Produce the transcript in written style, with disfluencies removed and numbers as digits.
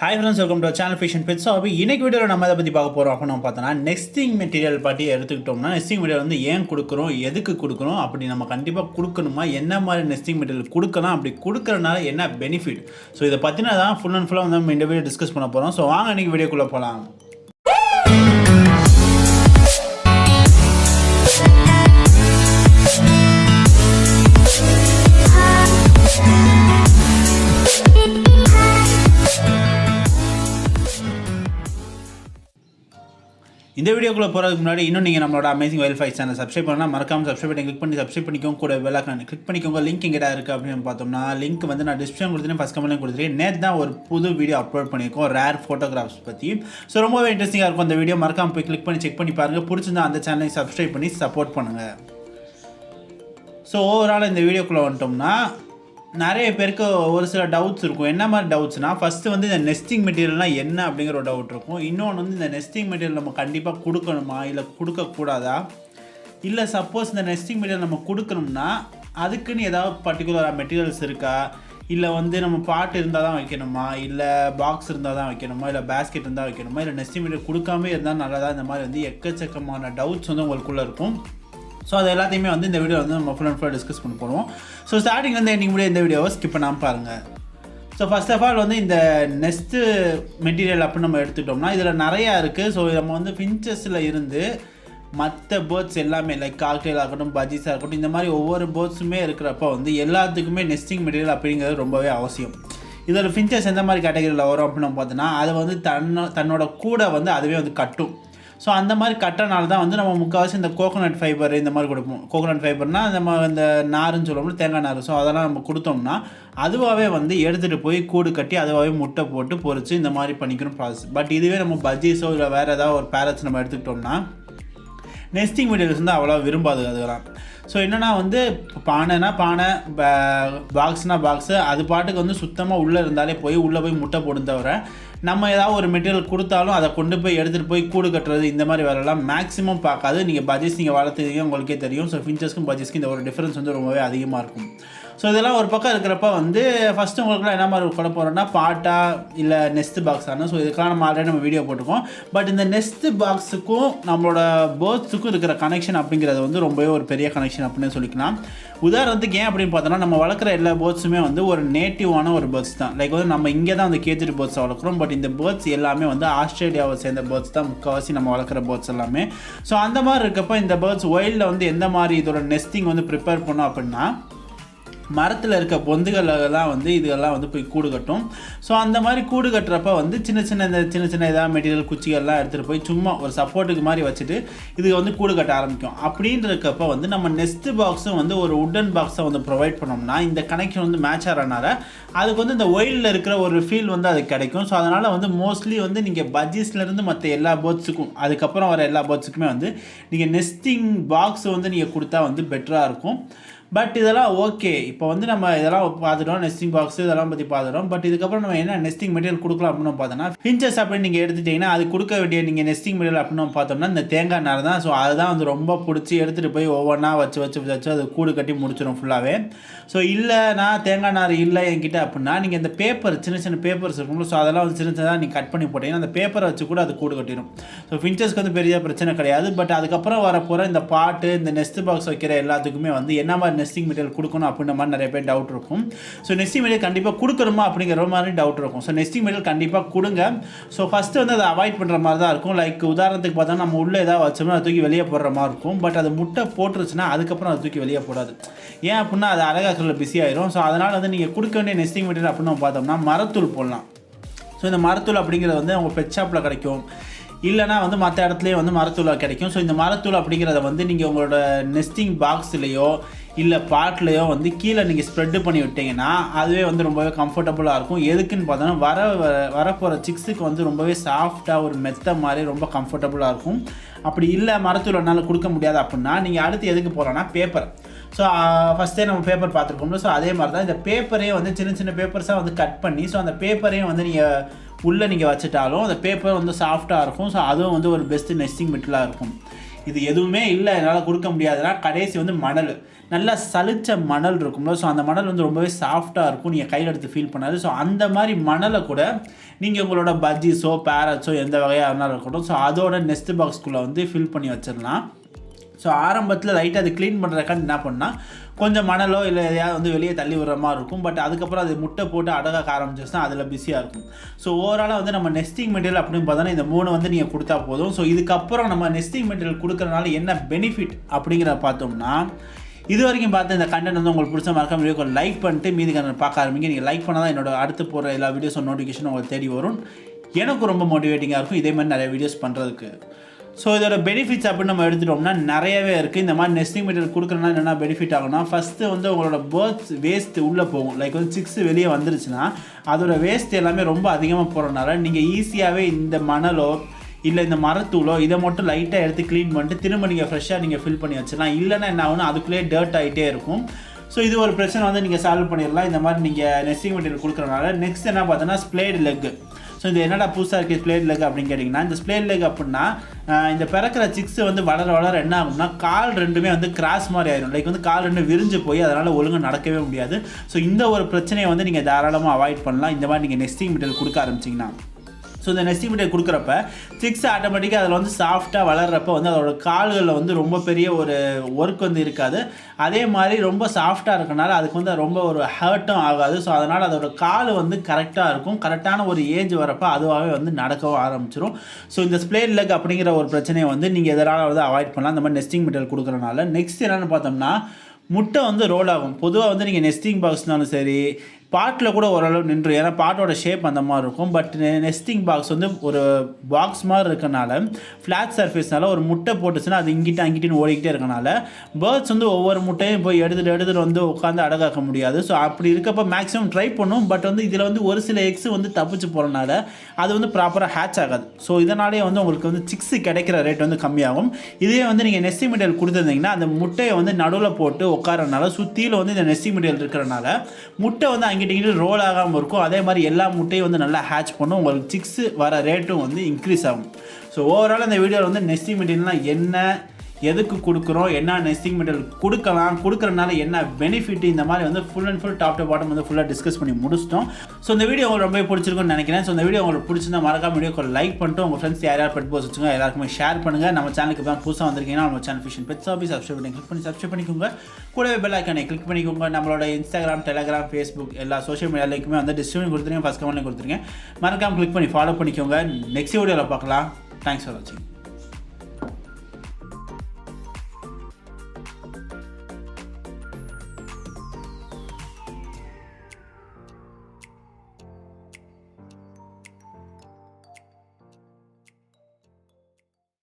Hi friends, welcome to our channel Fish and Petshobby. இன்னைக்கு வீடியோல நம்ம எதை பத்தி பார்க்க போறோம் அப்படினா பார்த்தனா நெஸ்டிங் மெட்டீரியல் பத்தி எடுத்துக்கிட்டோம்னா நெஸ்டிங் மெட்டீரியல் வந்து ஏன் கொடுக்கறோம், எதுக்கு கொடுக்கறோம், அப்படி நம்ம கண்டிப்பா கொடுக்கணுமா, என்ன மாதிரி நெஸ்டிங் மெட்டீரியல் கொடுக்கலாம், அப்படி கொடுக்கறனால என்ன பெனிஃபிட். சோ இத பத்தினா தான் ஃபுல் அண்ட் ஃபுல்லா வந்து நம்ம இந்த வீடியோ டிஸ்கஸ் பண்ண போறோம். சோ வாங்க இன்னைக்கு வீடியோக்குள்ள போலாம். இந்த வீடியோக்குள்ள போறதுக்கு முன்னாடி இன்னும் நீங்க நம்மளோட amazing wild fight channel subscribe பண்ணா மறக்காம சப்ஸ்கிரைப் பட்டன் கிளிக் பண்ணி சப்ஸ்கிரைப் பண்ணிக்கோங்க. கூட பெல் ஐகானை கிளிக் பண்ணிக்கோங்க. லிங்க் எங்கடா இருக்கு அப்படின்னு பார்த்தோம்னா லிங்க் வந்து நான் டிஸ்கிரிப்ஷன் கொடுத்துட்டேன், ஃபர்ஸ்ட் கமெண்ட்ல கொடுத்துட்டேன். நேத்து தான் ஒரு புது வீடியோ அப்லோட் பண்ணியிருக்கோம் ரேர் ஃபோட்டோகிராஃப்ஸ் பத்தி. ஸோ ரொம்பவே இன்ட்ரெஸ்டிங்காக இருக்கும் அந்த வீடியோ. மறக்காம போய் கிளிக் பண்ணி செக் பண்ணி பாருங்க. பிடிச்சிருந்தா அந்த சேனலை சப்ஸ்கிரைப் பண்ணி சப்போர்ட் பண்ணுங்க. ஸோ ஓவரால் இந்த வீடியோக்குள்ள வந்துட்டோம்னா நிறைய பேருக்கு ஒரு சில டவுட்ஸ் இருக்கும். என்ன மாதிரி டவுட்ஸ்னால், ஃபஸ்ட்டு வந்து இந்த நெஸ்டிங் மெட்டீரியல்னால் என்ன அப்படிங்கிற ஒரு டவுட் இருக்கும். இன்னொன்று வந்து இந்த நெஸ்டிங் மெட்டீரியல் நம்ம கண்டிப்பாக கொடுக்கணுமா இல்லை கொடுக்கக்கூடாதா, இல்லை சப்போஸ் இந்த நெஸ்டிங் மெட்டீரியல் நம்ம கொடுக்கணும்னா அதுக்குன்னு ஏதாவது பர்டிகுலர் மெட்டீரியல்ஸ் இருக்கா, இல்லை வந்து நம்ம பாட்டு இருந்தால் தான் வைக்கணுமா, இல்லை பாக்ஸ் இருந்தால் தான் வைக்கணுமா, இல்லை பேஸ்கெட் இருந்தால் வைக்கணுமா, இல்லை நெஸ்டிங் மெட்டீரியல் கொடுக்காம இருந்தால் நல்லதா, இந்த மாதிரி வந்து எக்கச்சக்கமான டவுட்ஸ் வந்து உங்களுக்குள்ளே இருக்கும். ஸோ அது எல்லாத்தையுமே வந்து இந்த வீடியோ வந்து நம்ம ஃபுல் அண்ட் ஃபுல்லாக டிஸ்கஸ் பண்ண போகிறோம். ஸோ ஸ்டார்டிங்லேருந்து எண்டிங் முடிய இந்த வீடியோவை ஸ்கிப் பண்ணாமல் பாருங்கள். ஸோ ஃபர்ஸ்ட் ஆஃப் ஆல் வந்து இந்த நெஸ்ட்டு மெட்டீரியல் அப்படின்னு நம்ம எடுத்துக்கிட்டோம்னா இதில் நிறையா இருக்குது. ஸோ நம்ம வந்து ஃபின்ச்சஸில் இருந்து மற்ற பேர்ட்ஸ் எல்லாமே லைக் காக்டெயில் ஆகட்டும், பஜ்ஜீஸாக இருக்கட்டும், இந்த மாதிரி ஒவ்வொரு பேர்ட்ஸுமே இருக்கிறப்ப வந்து எல்லாத்துக்குமே நெஸ்டிங் மெட்டீரியல் அப்படிங்கிறது ரொம்பவே அவசியம். இதில் ஃபின்ச்சஸ் எந்த மாதிரி கேட்டகரியில் வரும் அப்படின்னு நம்ம பார்த்தோன்னா அதை வந்து தன்னோட கூட வந்து அதுவே வந்து கட்டும். ஸோ அந்த மாதிரி கட்டனால தான் வந்து நம்ம முக்கால்வாசி இந்த கோகோனட் ஃபைபர் இந்த மாதிரி கொடுப்போம். கோகோனட் ஃபைபர்னால் நம்ம இந்த நாருன்னு சொல்லுவோம்ல, தேங்காய் நார். ஸோ அதெல்லாம் நம்ம கொடுத்தோம்னா அதுவாகவே வந்து எடுத்துகிட்டு போய் கூடு கட்டி அதுவாகவே முட்டை போட்டு பொறிச்சு இந்த மாதிரி பண்ணிக்கணும் ப்ராசஸ். பட் இதுவே நம்ம பஜ்ஜீஸோ இல்லை வேறு ஏதாவது ஒரு பேரட்ஸ் நம்ம எடுத்துக்கிட்டோம்னா நெஸ்டிங் மெட்டீரியல்ஸ் வந்து அவ்வளோ விரும்பாது அதுக்கெல்லாம். ஸோ என்னென்னா வந்து பானைனா பானை, பாக்ஸ்னால் பாக்ஸு, அது பாட்டுக்கு வந்து சுத்தமாக உள்ளே இருந்தாலே உள்ளே போய் முட்டை போடும். தவிர நம்ம ஏதாவது ஒரு மெட்டீரியல் கொடுத்தாலும் அதை கொண்டு போய் எடுத்துகிட்டு போய் கூடு கட்டுறது இந்த மாதிரி வேலைலாம் மேக்ஸிமம் பார்க்காது. நீங்கள் பஜ்ஜீஸ் நீங்கள் வளர்த்துறீங்க உங்களுக்கே தெரியும். ஸோ ஃபின்ச்சஸ்க்கும் பஜ்ஜீஸ்க்கும் இந்த ஒரு டிஃப்ரென்ஸ் வந்து ரொம்பவே அதிகமாக இருக்கும். ஸோ இதெல்லாம் ஒரு பக்கம் இருக்கிறப்ப வந்து ஃபஸ்ட்டு உங்களுக்குலாம் என்ன மாதிரி கொண்டு போகிறோன்னா பாட்டா இல்லை நெஸ்ட் பாக்ஸ் ஆனால். ஸோ இதுக்கான நம்ம ஆல்ரெடி நம்ம வீடியோ போட்டிருக்கோம். பட் இந்த நெஸ்ட் பாக்ஸுக்கும் நம்மளோட பேர்ட்ஸுக்கும் இருக்கிற கனெக்ஷன் அப்படிங்கிறது வந்து ரொம்பவே ஒரு பெரிய கனெக்ஷன் அப்படின்னு சொல்லிக்கலாம். உதாரணத்துக்கு ஏன் அப்படின்னு பார்த்தோன்னா நம்ம வளர்க்குற எல்லா பேர்ட்ஸுமே வந்து ஒரு நேட்டிவான ஒரு பேர்ட்ஸ் தான். லைக் வந்து நம்ம இங்கே தான் வந்து கேஜெட் பேர்ட்ஸ் வளர்க்குறோம். பட் இந்த பேர்ட்ஸ் எல்லாமே வந்து ஆஸ்திரேலியாவை சேர்ந்த பேர்ட்ஸ் தான் முக்கால்வாசி நம்ம வளர்க்குற பேர்ட்ஸ் எல்லாமே. ஸோ அந்த மாதிரி இருக்கப்போ இந்த பேர்ட்ஸ் வைல்டில் வந்து எந்த மாதிரி இதோட நெஸ்டிங் வந்து ப்ரிப்பேர் பண்ணோம் அப்படின்னா மரத்தில் இருக்க பொந்துகளெல்லாம் வந்து இதெல்லாம் வந்து போய் கூடு கட்டும். ஸோ அந்த மாதிரி கூடு கட்டுறப்ப வந்து சின்ன சின்ன ஏதாவது மெட்டீரியல் குச்சிகள்லாம் எடுத்துகிட்டு போய் சும்மா ஒரு சப்போர்ட்டுக்கு மாதிரி வச்சுட்டு இதுக்கு வந்து கூடு கட்ட ஆரம்பிக்கும். அப்படின்றக்கப்ப வந்து நம்ம நெஸ்ட் பாக்ஸும் வந்து ஒரு உட்டன் பாக்ஸை வந்து ப்ரொவைட் பண்ணோம்னா இந்த கனெக்ஷன் வந்து மேட்ச் ஆகிறனால அதுக்கு வந்து இந்த ஒயிலில் இருக்கிற ஒரு ஃபீல் வந்து அது கிடைக்கும். ஸோ அதனால் வந்து மோஸ்ட்லி வந்து நீங்கள் பஜ்ஜீஸ்லேருந்து மற்ற எல்லா பேர்ட்ஸுக்கும் அதுக்கப்புறம் வர எல்லா பேர்ட்ஸுக்குமே வந்து நீங்கள் நெஸ்டிங் பாக்ஸ் வந்து நீங்கள் கொடுத்தா வந்து பெட்டராக இருக்கும். பட் இதெல்லாம் ஓகே. இப்போ வந்து நம்ம இதெல்லாம் பார்த்துட்டோம், நெஸ்டிங் பாக்ஸ் இதெல்லாம் பற்றி பார்த்துட்டோம். பட் இதுக்கப்புறம் நம்ம என்ன நெஸ்டிங் மெட்டீரியல் கொடுக்கலாம் அப்படின்னு பார்த்தோன்னா ஃபின்ச்சஸ் அப்படின்னு நீங்கள் எடுத்துட்டிங்கன்னா அது கொடுக்க வேண்டிய நீங்கள் நெஸ்டிங் மெட்டீரியல் அப்படின்னு பார்த்தோம்னா இந்த தேங்காய் நார் தான். ஸோ அதுதான் வந்து ரொம்ப பிடிச்சி எடுத்துகிட்டு போய் ஒவ்வொன்றா வச்சு அது கூடு கட்டி முடிச்சிடும் ஃபுல்லாகவே. ஸோ இல்லைனா தேங்காய் நார் இல்லை என்கிட்ட அப்படின்னா நீங்கள் இந்த பேப்பர் சின்ன பேப்பர்ஸ் இருக்கும். ஸோ அதெல்லாம் வந்து சின்னதாக நீங்கள் கட் பண்ணி போட்டிங்கன்னா அந்த பேப்பரை வச்சு கூட அது கூடு கட்டிடும். ஸோ ஃபின்ச்சஸ்க்கு வந்து பெரிய பிரச்சனை கிடையாது. பட் அதுக்கப்புறம் வரப்போகிற இந்த பாட்டு இந்த நெஸ்ட் பாக்ஸ் வைக்கிற எல்லாத்துக்குமே வந்து என்ன மாதிரி நெஸ்டிங் மெட்டீரியல் கொடுக்கணும் அப்படின்ற மாதிரி நிறைய பேர் டவுட் இருக்கும். ஸோ நெஸ்டிங் மெட்டீரியல் கண்டிப்பாக கொடுக்கணுமா அப்படிங்கிற மாதிரி டவுட் இருக்கும். ஸோ நெஸ்டிங் மெட்டீரியல் கண்டிப்பாக கொடுங்க. ஸோ ஃபஸ்ட்டு வந்து அதை அவாய்ட் பண்ணுற மாதிரி தான் இருக்கும். லைக் உதாரணத்துக்கு பார்த்தா நம்ம உள்ளே ஏதாவது வச்சோம்னா அதை தூக்கி வெளியே போடுற மாதிரி இருக்கும். பட் அது முட்டை போட்டுருச்சுன்னா அதுக்கப்புறம் அதை தூக்கி வெளியே போடாது. ஏன் அப்படின்னா அது அழகாக்கிறதுல பிஸி ஆயிரும். ஸோ அதனால் வந்து நீங்கள் கொடுக்க வேண்டிய நெஸ்டிங் மெட்டீரியல் அப்படின்னு பார்த்தோம்னா மரத்தூள் போடலாம். ஸோ இந்த மரத்தூள் அப்படிங்கிறது வந்து அவங்க பெட் ஷாப்பில் கிடைக்கும், இல்லைனா வந்து மற்ற இடத்துலையே வந்து மரத்தூளாக கிடைக்கும். ஸோ இந்த மரத்தூள் அப்படிங்கிறத வந்து நீங்கள் உங்களோட நெஸ்டிங் பாக்ஸ்லேயோ இல்லை பாட்லேயோ வந்து கீழே நீங்கள் ஸ்ப்ரெட்டு பண்ணி விட்டிங்கன்னா அதுவே வந்து ரொம்பவே கம்ஃபர்டபுளாக இருக்கும். எதுக்குன்னு பார்த்தோன்னா வரப்போகிற சிக்ஸுக்கு வந்து ரொம்பவே சாஃப்டாக ஒரு மெத்த மாதிரி ரொம்ப கம்ஃபர்டபுளாக இருக்கும். அப்படி இல்லை மரத்தூள் என்னால் கொடுக்க முடியாது அப்படின்னா நீங்கள் அடுத்து எதுக்கு போகலான்னா பேப்பர். ஸோ ஃபஸ்ட்டே நம்ம பேப்பர் பார்த்துருக்கோம்ல. ஸோ அதே மாதிரி தான் இந்த பேப்பரையும் வந்து சின்ன பேப்பர்ஸாக வந்து கட் பண்ணி ஸோ அந்த பேப்பரையும் வந்து உள்ளே நீங்கள் வச்சுட்டாலும் அந்த பேப்பர் வந்து சாஃப்டாக இருக்கும். ஸோ அதுவும் வந்து ஒரு பெஸ்ட்டு நெஸ்டிங் மெட்டீரியலாக இருக்கும். இது எதுவுமே இல்லை என்னால் கொடுக்க முடியாதுன்னா கடைசி வந்து மணல், நல்லா சலிச்ச மணல் இருக்கும்ல. ஸோ அந்த மணல் வந்து ரொம்பவே சாஃப்டாக இருக்கும், நீங்கள் கையில் எடுத்து ஃபீல் பண்ணாது. ஸோ அந்த மாதிரி மணலை கூட நீங்கள் உங்களோட பஜ்ஜிஸோ பேரட்ஸோ எந்த வகையாக இருந்தாலும் இருக்கட்டும், ஸோ அதோட நெஸ்ட் பாக்ஸ்குள்ளே வந்து ஃபில் பண்ணி வச்சிடலாம். ஸோ ஆரம்பத்தில் லைட்டாக அது க்ளீன் பண்ணுறதுக்காண்டி என்ன பண்ணால் கொஞ்சம் மணலோ இல்லை எதையாவது வந்து வெளியே தள்ளி விடுற மாதிரி இருக்கும். பட் அதுக்கப்புறம் அது முட்டை போட்டு அடகாக்க ஆரம்பிச்சிச்சுன்னா அதில் பிஸியாக இருக்கும். ஸோ ஓவராலாக வந்து நம்ம நெஸ்டிங் மெட்டீரியல் அப்படின்னு பார்த்தோன்னா இந்த 3 வந்து நீங்கள் கொடுத்தா போதும். ஸோ இதுக்கப்புறம் நம்ம நெஸ்டிங் மெட்டீரியல் கொடுக்குறதுனால என்ன பெனிஃபிட் அப்படிங்கிற பார்த்தோம்னா, இது வரைக்கும் பார்த்து இந்த கண்டென்ட் வந்து உங்களுக்கு பிடிச்ச மறக்காம வீடியோக்கு லைக் பண்ணிட்டு மீதி கண்டென்ட் பார்க்க ஆரம்பிங்க. நீங்கள் லைக் பண்ணால் தான் என்னோட அடுத்து போகிற எல்லா வீடியோஸும் நோட்டிஃபிகேஷன் உங்களுக்கு தேடி வரும். எனக்கு ரொம்ப மோட்டிவேட்டிங்காக இருக்கும் இதே மாதிரி நிறைய வீடியோஸ் பண்ணுறதுக்கு. ஸோ இதோட பெனிஃபிட்ஸ் அப்படின்னு நம்ம எடுத்துட்டோம்னா நிறையவே இருக்குது. இந்த மாதிரி நெஸ்டிங் மெட்டீரியல் கொடுக்குறதுனால என்னென்ன பெனிஃபிட் ஆகும்னா, ஃபஸ்ட்டு வந்து உங்களோட பேர்ட்ஸ் வேஸ்ட் உள்ளே போகும். லைக் வந்து சிக்ஸ் வெளியே வந்துருச்சுன்னா அதோட வேஸ்ட் எல்லாமே ரொம்ப அதிகமாக போகிறதுனால நீங்கள் ஈஸியாகவே இந்த மணலோ இல்லை இந்த மரத்தூளோ இதை மட்டும் லைட்டாக எடுத்து க்ளீன் பண்ணிட்டு திரும்ப நீங்கள் ஃப்ரெஷ்ஷாக நீங்கள் ஃபில் பண்ணி வச்சிடலாம். இல்லைன்னா என்ன ஆகுனா அதுக்குள்ளேயே டர்ட் ஆகிட்டே இருக்கும். ஸோ இது ஒரு பிரச்சனை வந்து நீங்கள் சால்வ் பண்ணிடலாம் இந்த மாதிரி நீங்கள் நெஸ்டிங் மெட்டீரியல் கொடுக்குறதுனால. நெக்ஸ்ட் என்ன பார்த்தோன்னா ஸ்ப்ளேட் லெக். ஸோ இது என்னடா புதுசாக இருக்குது ஸ்ப்ளேட் லெக் அப்படின்னு கேட்டிங்கன்னா, இந்த ஸ்ப்ளேட் லெக் அப்படின்னா இந்த பிறக்கிற சிக்ஸ் வந்து வளர வளர என்ன ஆகும்னா கால் ரெண்டுமே வந்து கிராஸ் மாதிரி ஆயிடும். லைக் வந்து கால் ரெண்டு விரிஞ்சு போய் அதனால் ஒழுங்காக நடக்கவே முடியாது. ஸோ இந்த ஒரு பிரச்சனையை வந்து நீங்கள் தாராளமாக அவாய்ட் பண்ணலாம் இந்த மாதிரி நீங்கள் நெஸ்டிங் மெட்டீரியல் கொடுக்க ஆரம்பிச்சிங்கன்னா. ஸோ இந்த நெஸ்டிங் மெட்டீரியல் கொடுக்குறப்ப சிக்ஸ் ஆட்டோமேட்டிக்காக அதில் வந்து சாஃப்டாக வளர்கிறப்ப வந்து அதோட கால்களில் வந்து ரொம்ப பெரிய ஒரு ஒர்க் வந்து இருக்காது. அதே மாதிரி ரொம்ப சாஃப்டாக இருக்கனால அதுக்கு வந்து ரொம்ப ஒரு ஹர்ட்டும் ஆகாது. ஸோ அதனால் அதோட கால் வந்து கரெக்டாக இருக்கும். கரெக்டான ஒரு ஏஜ் வரப்போ அதுவாகவே வந்து நடக்கவும் ஆரம்பிச்சிடும். ஸோ இந்த ஸ்ப்ளேட் லெக் அப்படிங்கிற ஒரு பிரச்சனையை வந்து நீங்கள் எதனால் வந்து அவாய்ட் பண்ணலாம் இந்த மாதிரி நெஸ்டிங் மெட்டீரியல் கொடுக்குறனால. நெக்ஸ்ட் என்னென்னு பார்த்தோம்னா, முட்டை வந்து ரோல் ஆகும். பொதுவாக வந்து நீங்கள் நெஸ்டிங் பாக்ஸ்னாலும் சரி பாட்டில் கூட ஓரளவு நின்று, ஏன்னா பாட்டோட ஷேப் அந்த மாதிரி இருக்கும். பட் நெஸ்டிங் பாக்ஸ் வந்து ஒரு பாக்ஸ் மாதிரி இருக்கனால ஃப்ளாட் சர்ஃபேஸ்னால ஒரு முட்டை போட்டுச்சுன்னா அது இங்கிட்ட அங்கிட்டின்னு ஓடிக்கிட்டே இருக்கனால பேர்ட்ஸ் வந்து ஒவ்வொரு முட்டையும் போய் எடுத்துகிட்டு வந்து உட்காந்து அடகாக்க முடியாது. ஸோ அப்படி இருக்கப்போ மேக்ஸிமம் ட்ரை பண்ணும். பட் வந்து இதில் வந்து ஒரு சில எக்ஸ் வந்து தப்பிச்சு போகிறனால அது வந்து ப்ராப்பராக ஹேட்ச் ஆகாது. ஸோ இதனாலே வந்து உங்களுக்கு வந்து சிக்ஸ் கிடைக்கிற ரேட் வந்து கம்மியாகும். இதே வந்து நீங்கள் நெஸ்டிங் மெட்டீரியல் கொடுத்துருந்தீங்கன்னா அந்த முட்டையை வந்து நடுவில் போட்டு உட்காரனால சுற்றியில் வந்து இந்த நெஸ்டிங் மெட்டீரியல் இருக்கிறனால முட்டை வந்து அங்கிட்ட ரோல் ஆகாமல் இருக்கும். அதே மாதிரி எல்லா முட்டையும் வந்து நல்லா ஹேட்ச் பண்ணும். உங்களுக்கு சிக்ஸ் வர ரேட்டும் வந்து இன்க்ரீஸ் ஆகும். ஸோ ஓவரால் இந்த வீடியோவில் வந்து நெஸ்டிங் மெட்டீரியல்னால் என்ன, எதுக்கு கொடுக்குறோம், என்ன நெஸ்டிங் மெட்டீரியல் கொடுக்குறனால என்ன பெனிஃபிட், இந்த மாதிரி வந்து full and full top to bottom வந்து ஃபுல்லாக டிஸ்கஸ் பண்ணி முடிச்சிட்டோம். ஸோ இந்த வீடியோ உங்களுக்கு ரொம்ப பிடிச்சிருக்குன்னு நினைக்கிறேன். ஸோ இந்த வீடியோ உங்களுக்கு பிடிச்சிருந்தா மறக்காம வீடியோக்கு லைக் பண்ணிட்டு உங்கள் ஃப்ரெண்ட்ஸ் யார் பெட் பர்ட்ஸ் வச்சுக்கோங்க எல்லாருக்குமே ஷேர் பண்ணுங்கள். நம்ம சேனலுக்கு தான் புதுசாக வந்திருக்கீங்கன்னா நம்ம channel fish and pets hobby subscribe பண்ணிக்கோங்க. கூடவே பெல் ஐக்கானை கிளிக் பண்ணிக்கோங்க. நம்மளோட இன்ஸ்டாகிராம், டெலிகிராம், ஃபேஸ்புக் எல்லா சோஷியல் மீடியா லிங்க்குமே வந்து டிஸ்கிரிப்ஷன் கொடுத்துருங்க, ஃபஸ்ட் கமெண்ட்லையும் கொடுத்துருங்க. மறக்காம கிளிக் பண்ணி ஃபாலோ பண்ணிக்கோங்க. நெக்ஸ்ட் வீடியோவில் பார்க்கலாம். தேங்க்ஸ் ஃபார் வாட்சிங்.